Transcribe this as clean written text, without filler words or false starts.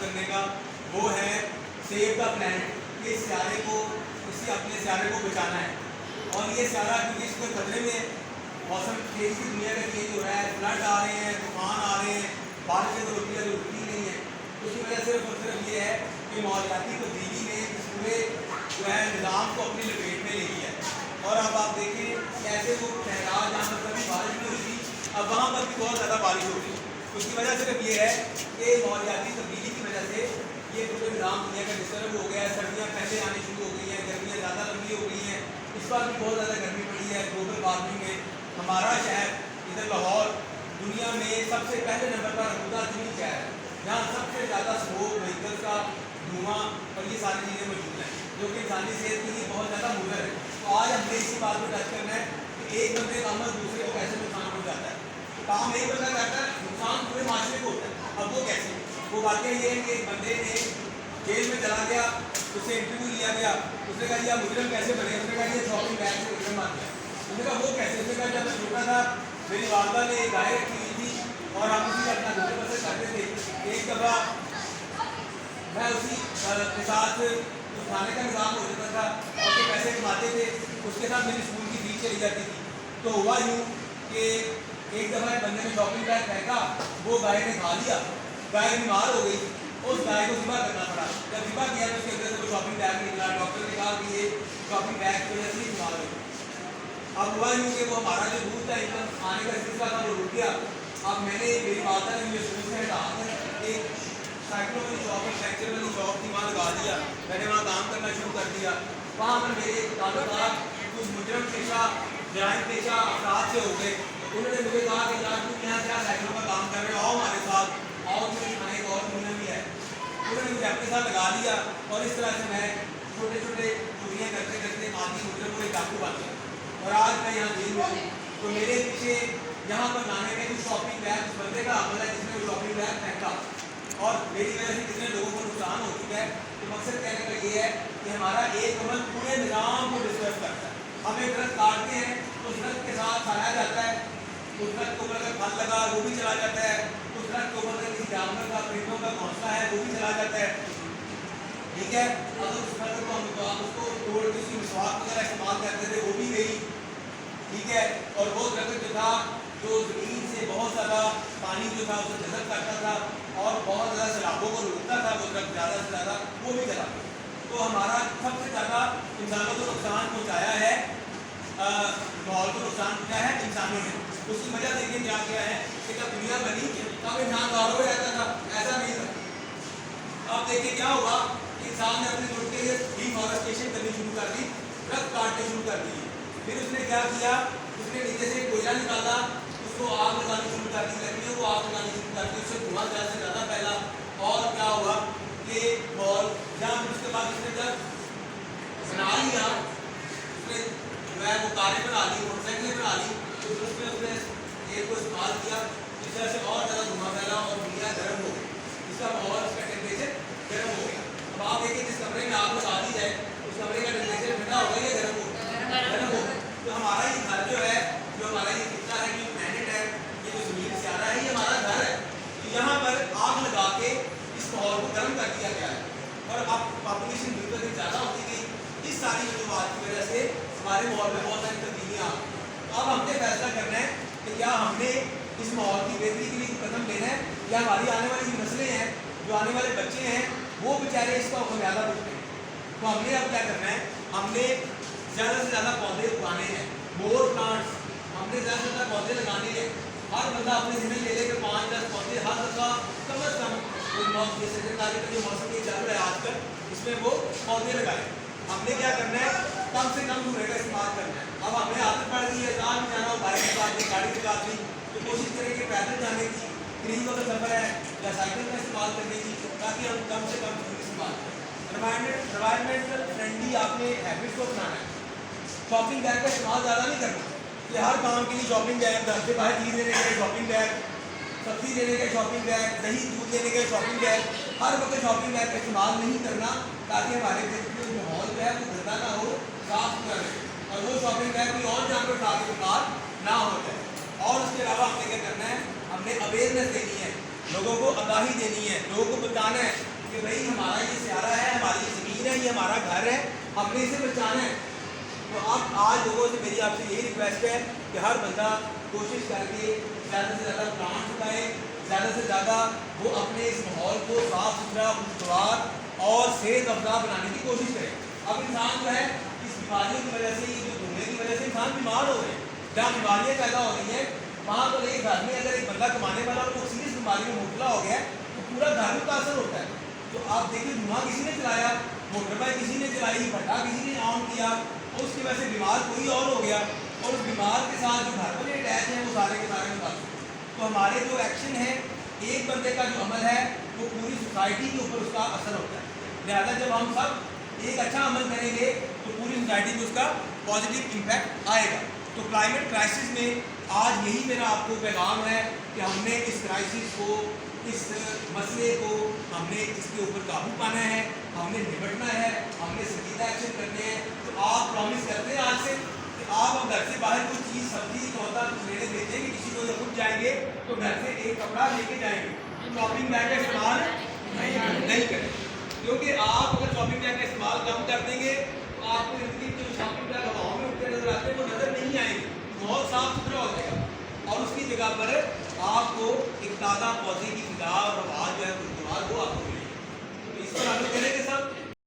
کرنے کا وہ ہے سیو دا پلانٹ. یہ سیارے کو اپنے سیارے کو بچانا ہے. اور یہ سیارہ کیونکہ اس کو خطرے میں موسم تیز کی دنیا کا چینج ہو رہا ہے, فلڈ آ رہے ہیں, طوفان آ رہے ہیں, بارشیں تو ہوتی ہے جو رکتی نہیں ہے. اس کی وجہ صرف اور صرف یہ ہے کہ ماحولیاتی تبدیلی نے اس پورے جو ہے نظام کو اپنی لپیٹ میں لے لیا ہے. اور اب آپ دیکھیں کیسے وہ ٹھہراؤ جہاں پر کبھی بارش نہیں ہوئی تھی اب وہاں پر بھی بہت زیادہ بارش ہو رہی ہے. اس کی وجہ صرف یہ ہے کہ ماحولیاتی تبدیلی کی وجہ سے یہ پورے نظام دنیا کا ڈسٹرب ہو گیا ہے. سردیاں پہلے آنی شروع ہو گئی ہیں, گرمیاں زیادہ لمبی ہو گئی ہیں, اس بار بھی بہت زیادہ گرمی پڑی ہے. گلوبل وارمنگ میں ہمارا شہر ادھر لاہور دنیا میں سب سے پہلے نمبر پر آلودہ ترین شہر ہے, جہاں سب سے زیادہ اسموک وہیکلس کا دھواں اور یہ ساری چیزیں موجود ہیں جو کہ انسانی صحت کے لیے بہت زیادہ مضر ہے. تو آج ہم نے اسی بات کو ٹچ کرنا ہے کہ ایک بندے کا عمل دوسرے کو کیسے نقصان پہنچاتا ہے. کام ایک بندہ کرتا ہے, نقصان پورے معاشرے کو ہوتا ہے. اب وہ کیسے؟ وہ واقعہ یہ ہے کہ ایک بندے نے جیل میں چلا گیا, اس سے انٹرویو لیا گیا, اس نے کہا یہ مجرم کیسے بنے؟ اس نے کہا یہ شاپنگ بیگ سے مجرم بن گیا. اس نے کہا وہ کیسے؟ اس نے کہا جب میں چھوٹا تھا میری والدہ نے ایک گائے رکھی ہوئی تھی اور ہم اسی اپنا گزر بسر کرتے تھے. ایک دفعہ میں اسی کے ساتھ کھانے کا نظام ہو جاتا تھا اور جو پیسے کماتے تھے اس کے ساتھ میری اسکول کی فیس چلی جاتی تھی. تو ہوا یوں کہ ایک دفعہ بندے نے شاپنگ بیگ پھینکا, وہ گائے نے کھا لیا, گائے بیمار ہو گئی, اس گائے کو ذبح کرنا پڑا. جب ذبح کیا تو اس کے اندر سے وہ شاپنگ بیگ نکلا. ڈاکٹر نے کہا کہ یہ شاپنگ بیگ کی وجہ سے ہی بیمار ہوئی. اب ہوا یوں کہ وہ ہمارا جو دودھ تھا انکم آنے کا سلسلہ تھا وہ رک گیا. اب میں نے میری والدہ نے مجھے اسکول سے ہٹا کر ایک سائیکلوں والی شاپ اور فریکچر والی شاپ تھی وہاں لگا دیا. میں نے وہاں کام کرنا شروع کر دیا. وہاں پر میرے تعلقات کچھ مجرم پیشہ جرائم پیشہ افراد سے ہو گئے. انہوں نے مجھے کہا کہ یار تم یہاں کیا سائیکلوں کا کام کر رہے ہو, آؤ ہمارے ساتھ, آؤ تمہیں کھانے کا اور ملنا بھی ہے. انہوں نے مجھے اپنے ساتھ لگا لیا اور اس طرح سے میں چھوٹے چھوٹے چوریاں کرتے کرتے آدمی مجرم کو ایک ڈاکو بن گیا. اور آج میں یہاں جیل میں ہوں. تو میرے پیچھے یہاں پر لانے میں کچھ شاپنگ بیگ اس بندے کا عمل ہے جس نے وہ شاپنگ بیگ پھینکا اور میری وجہ سے کتنے لوگوں کو نقصان ہو چکا ہے. تو مقصد کہنے کا یہ ہے کہ ہمارا ایک عمل پورے نظام کو ڈسٹرب کرتا ہے. ہم ایک درخت کاٹتے ہیں تو اس درخت کے ساتھ سڑایا جاتا ہے, اس درخت کے اوپر اگر پھل لگا وہ بھی چلا جاتا ہے, اس درخت کے اوپر کسی جانور کا پرندوں کا گھونسلہ ہے وہ بھی چلا جاتا ہے. ٹھیک ہے, اگر اس درخت کو ہم اس کو توڑ کے اس کی مسواک وغیرہ استعمال کرتے تھے وہ بھی گئی. ٹھیک ہے, اور وہ درخت جو تھا جو زمین سے بہت زیادہ پانی جو تھا اسے جذب کرتا تھا اور بہت زیادہ سیلابوں کو روکتا تھا, وہ درخت زیادہ سے زیادہ وہ بھی چلا گیا. تو ہمارا سب سے زیادہ انسانوں کو نقصان پہنچایا ہے, ماحول کو نقصان پہنچایا ہے انسانوں نے. اس کی وجہ دیکھیں کیا کیا ہے کہ جب دنیا بنی تب انسان دوروں میں رہتا تھا, ایسا نہیں تھا. اب دیکھیں کیا ہوا کہ انسان نے اپنے ملک کے لیے ڈیفارسٹیشن کرنی شروع کر دی, درخت کاٹنے شروع کر دیے. پھر اس نے کیا کیا, اس نے نیچے سے کوئلہ نکالا, اس کو آگ لگانی شروع کر دی, لکڑیوں کو آگ لگانی شروع کر دی, اس سے دھواں زیادہ سے زیادہ پھیلا. اور کیا ہوا کہ ماحول جہاں اس کے بعد اس نے جب بنا لیا, اس نے جو ہے وہ کاریں بنا لی, موٹر سائیکلیں بنا لی, تو اس نے ایک کو استعمال کیا جس طرح سے اور زیادہ دھواں پھیلا اور دنیا گرم ہو گئی. اس کا ماحول اس کا ٹیمپریچر گرم ہو گیا. اب آپ دیکھیں جس کمرے میں آگ لگا دی جائے اس کمرے کا ٹیمپریچر ٹھنڈا ہو گیا یا گرم ہو گیا؟ گرم ہو گیا. تو ہمارا یہ گھر جو ہے, جو ہمارا یہ خطہ ہے, جو پلانٹ ہے, یہ جو زمین سیارہ ہے, یہ ہمارا گھر ہے. تو یہاں پر آگ لگا کے اس ماحول کو گرم کر دیا گیا ہے اور اب پاپولیشن دن بدن زیادہ ہوتی گئی. اس ساری وجوہات کی وجہ سے ہمارے ماحول میں بہت ساری تبدیلیاں آ گئی. تو اب ہم نے فیصلہ کرنا ہے کہ کیا ہم نے اس ماحول کی بہتری کے لیے قدم لینا ہے یا ہماری آنے والی جو نسلیں ہیں, جو آنے والے بچے ہیں, وہ بیچارے اس کا خمیازہ بھگتیں ہیں. تو ہم نے اب کیا کرنا ہے, ہم نے زیادہ سے زیادہ پودے اگانے ہیں, مور پلانٹس. ہم نے زیادہ سے زیادہ پودے لگانے ہیں. ہر بندہ اپنے ذمہ لے لے کے 5-10 پودے ہر دفعہ کم از کم جیسے تاریخ کا جو موسم یہ چل رہا ہے آج کل, اس میں وہ پودے لگائیں. ہم نے کیا کرنا ہے, کم سے کم دورے کا استعمال کرنا ہے. اب ہمیں عادت پڑ گئی ہے کہاں بھی جانا ہو, بائک نکال دی, گاڑی نکال دی, تو کوشش کریں کہ پیدل جانے کی, قریب اگر سفر ہے یا سائیکل کا استعمال کرنے کی, تاکہ ہم کم سے کم استعمال کریں. انوائرمنٹل فرینڈلی آپ نے ہیبٹ کو بنانا ہے. شاپنگ بیگ کا استعمال زیادہ نہیں کرنا کہ ہر کام کے لیے شاپنگ بیگ, گھر سے باہر چیز لینے کے لیے شاپنگ بیگ, سبزی لینے کے شاپنگ بیگ, دہی دودھ لینے کے شاپنگ بیگ, ہر وقت شاپنگ بیگ کا استعمال نہیں کرنا تاکہ ہمارے ماحول جو ہے وہ گندا نہ ہو, صاف ستھرا رہے اور وہ شاپنگ بیگ کوئی اور جانور اٹھا کے بیکار نہ ہو جائے. اور اس کے علاوہ ہم نے کیا کرنا ہے, ہم نے اویئرنیس دینی ہے, لوگوں کو آگاہی دینی ہے, لوگوں کو بتانا ہے کہ بھائی ہمارا یہ سیارہ ہے, ہماری زمین ہے, یہ ہمارا گھر ہے, ہم نے اسے بچانا ہے. تو آپ آج لوگوں سے میری آپ سے یہی ریکویسٹ ہے کہ ہر بندہ کوشش کر کے زیادہ سے زیادہ پلانٹ اگائے, زیادہ سے زیادہ وہ اپنے اس ماحول کو صاف ستھرا, خوشگوار اور صحت افزا بنانے کی کوشش کرے. اب انسان جو ہے اس بیماریوں کی وجہ سے, جو دھونے کی وجہ سے انسان بیمار ہو رہے ہیں, جہاں بیماریاں پیدا ہو رہی ہیں وہاں پر ایک گھر میں اگر ایک بندہ کمانے والا اور وہ سیریس بیماری میں مبتلا ہو گیا ہے تو پورا گھر متاثر ہوتا ہے. تو آپ دیکھیں دھواں کسی نے چلایا, موٹر بائک کسی نے چلائی, بھٹا کسی نے آن کیا, اور اس کی وجہ سے بیمار کوئی اور ہو گیا, اور اس بیمار کے ساتھ جو گھر والے اٹیچ ہیں وہ سارے کے سارے متاثر. تو ہمارے جو ایکشن ہے, ایک بندے کا جو عمل ہے وہ پوری سوسائٹی کے اوپر اس کا اثر ہوتا ہے. لہٰذا جب ہم سب ایک اچھا عمل کریں گے تو پوری سوسائٹی میں اس کا پازیٹیو امپیکٹ آئے گا. تو کلائمیٹ کرائسس میں آج یہی میرا آپ کو پیغام ہے کہ ہم نے اس کرائسس کو, اس مسئلے کو ہم نے اس کے اوپر قابو پانا ہے, ہم نے نپٹنا ہے, ہم نے سنجیدہ ایکشن کرنے ہیں. تو آپ پرومس کرتے ہیں آج سے کہ آپ اب گھر سے باہر کوئی چیز, سبزی, سودا کچھ لینے دیتے ہیں کہ کسی کو خود جائیں گے تو گھر سے ایک کپڑا لے کے جائیں گے, شاپنگ بیگ کا استعمال نہیں کریں. کیونکہ آپ اگر شاپنگ بیگ کا استعمال کم کر دیں گے تو آپ کو جو شاپنگ بیگ ہواؤں میں اٹھتے نظر آتے ہیں وہ نظر نہیں آئیں گے, بہت صاف ستھرا ہو جائے گا, اور اس کی جگہ پر آپ کو ایک تازہ پودے کی فضا اور آواز جو ہے خوشگوار وہ آپ کو ملے گی. تو اس پر ہم لوگ کریں گے سب